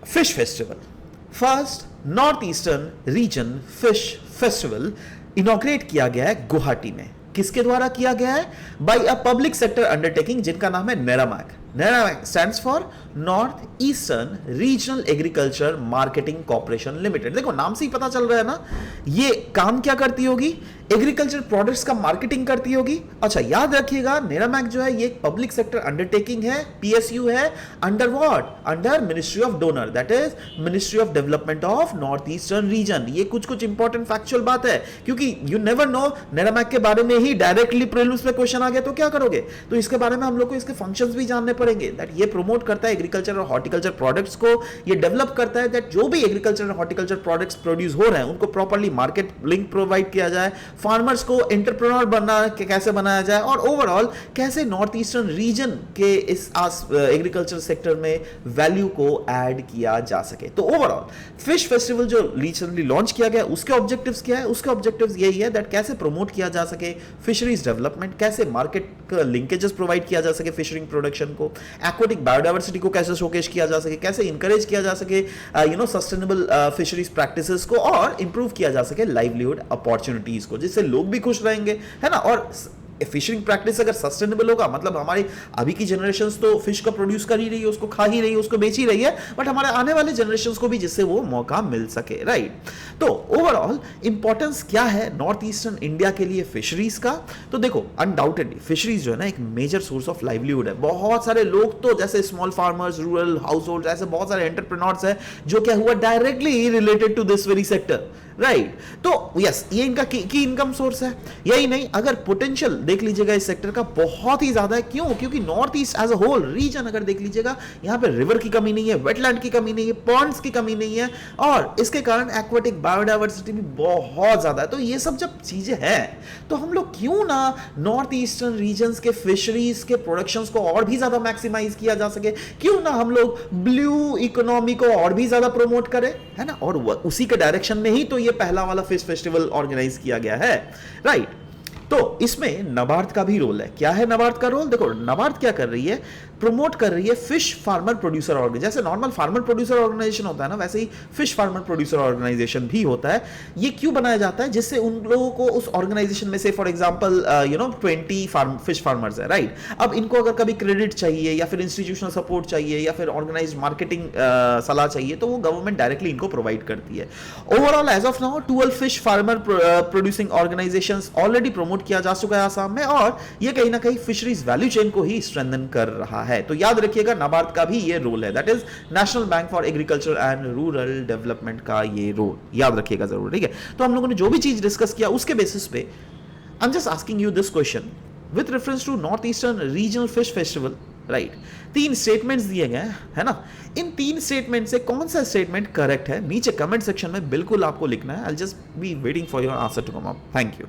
Fish festival, first north eastern region fish festival inaugurate किया गया है गुवाहाटी में। किसके द्वारा किया गया है? By a public sector undertaking जिनका नाम है NERAMAC. NERAMAC stands for North eastern Regional Agriculture Marketing Corporation Limited. देखो नाम से ही पता चल रहा है ना, ये काम क्या करती होगी? एग्रीकल्चर प्रोडक्ट्स का मार्केटिंग करती होगी। अच्छा याद रखिएगा, नेरामैक जो है ये एक पब्लिक सेक्टर अंडरटेकिंग है, पीएसयू है, under what? Under ministry of donor, that is ministry of development of north eastern region. ये कुछ इंपॉर्टेंट फैक्चुअल बात है, क्योंकि यू नेवर नो नेरामैक के बारे में ही डायरेक्टली प्रीलिम्स में क्वेश्चन आ गया तो क्या करोगे? तो इसके बारे में हम लोग को इसके फंक्शंस भी जानने पड़ेंगे। दैट ये प्रमोट करता है एग्रीकल्चर और हॉर्टिकल्चर प्रोडक्ट्स को, ये डेवलप करता है दैट जो भी एग्रीकल्चर और हॉर्टिकल्चर प्रोडक्ट्स प्रोड्यूस हो रहे हैं उनको प्रॉपर्ली मार्केट लिंक प्रोवाइड किया जाए, फार्मर्स को एंटरप्रेन्योर बनना कैसे बनाया जाए, और ओवरऑल कैसे नॉर्थ ईस्टर्न रीजन के इस एग्रीकल्चर सेक्टर में वैल्यू को ऐड किया जा सके। तो ओवरऑल फिश फेस्टिवल जो रिसेंटली लॉन्च किया गया उसके ऑब्जेक्टिव्स क्या है? उसके ऑब्जेक्टिव्स यही है दैट कैसे प्रमोट किया जा सके फिशरीज डेवलपमेंट, कैसे मार्केट लिंकेजेस प्रोवाइड किया जा सके फिशरिंग प्रोडक्शन को, एक्वाटिक बायोडाइवर्सिटी को कैसे शोकेस किया जा सके, कैसे इंकरेज किया जा सके सस्टेनेबल फिशरीज प्रैक्टिसेस को, और इंप्रूव किया जा सके लाइवलीहुड अपॉर्चुनिटीज को, जिससे लोग भी खुश रहेंगे, है ना। और फिशिंग प्रैक्टिस अगर सस्टेनेबल होगा, मतलब हमारी अभी की जनरेशंस तो फिश का प्रोड्यूस कर ही रही है, उसको खा ही रही है, उसको बेच ही रही है, बट हमारे आने वाले जनरेशंस को भी जिससे वो मौका मिल सके, राइट। तो ओवरऑल इंपॉर्टेंस क्या है नॉर्थ ईस्टर्न इंडिया के लिए फिशरीज का? तो देखो अनडाउटेडली फिशरीज जो है ना एक मेजर सोर्स ऑफ लाइवलीहुड है। बहुत सारे लोग तो जैसे small farmers, rural household, ऐसे बहुत सारे एंटरप्रेन्योर्स हैं जो क्या हुआ directly related to this very sector, right. तो यस ये इनका की इनकम सोर्स है। यही नहीं, अगर पोटेंशियल देख लीजिएगा इस सेक्टर का बहुत ही ज्यादा है। क्यों? क्योंकि north east as a whole region अगर देख लीजिएगा, यहां पे रिवर की कमी नहीं है, वेटलैंड की कमी नहीं है, पॉन्ड्स की कमी नहीं है, और इसके कारण एक्वाटिक बायोडाइवर्सिटी भी बहुत ज्यादा है। तो ये सब जब चीजें हैं तो हम लोग क्यों ना नॉर्थ ईस्टर्न रीजन के फिशरीज के प्रोडक्शंस को और भी ज्यादा मैक्सिमाइज किया जा सके, क्यों ना हम लोग ब्लू इकोनॉमी को और भी ज्यादा प्रमोट करें, है ना। और उसी के डायरेक्शन में ही तो ये पहला वाला फिश फेस्टिवल ऑर्गेनाइज किया गया है, राइट। तो इसमें नबार्ड का भी रोल है। क्या है नबार्ड का रोल? देखो नबार्ड क्या कर रही है, प्रमोट कर रही है फिश फार्मर प्रोड्यूसर ऑर्गेनाइजेशन। जैसे नॉर्मल फार्मर प्रोड्यूसर ऑर्गेनाइजेशन होता है ना, वैसे ही फिश फार्मर प्रोड्यूसर ऑर्गेनाइजेशन भी होता है। ये क्यों बनाया जाता है? जिससे उन लोगों को उस ऑर्गेनाइजेशन में से फॉर एग्जांपल 20 फिश फार्मर्स है, राइट। अब इनको अगर कभी क्रेडिट चाहिए या फिर इंस्टीट्यूशनल सपोर्ट चाहिए या फिर ऑर्गेनाइज्ड मार्केटिंग सलाह चाहिए तो वो गवर्नमेंट डायरेक्टली इनको प्रोवाइड करती है। Overall as of now 12 fish farmer producing organisations already promote किया जा चुका है आसाम में, और ये कहीं ना कहीं फिशरीज वैल्यू चेन को ही स्ट्रेंथन कर रहा है। तो याद रखिएगा नाबार्ड का भी ये रोल है, that is national bank for agriculture and rural development का ये रोल याद रखिएगा जरूर, ठीक है। तो हम लोगों ने जो भी चीज डिस्कस किया उसके बेसिस पे I am just asking you this question with reference to north eastern regional fish festival, right. 3 statements दिए गए है ना, इन 3 स्टेटमेंट से कौन सा स्टेटमेंट करेक्ट है नीचे कमेंट सेक्शन में बिल्कुल आपको लिखना है। I will just be waiting for your answer to come up. Thank you.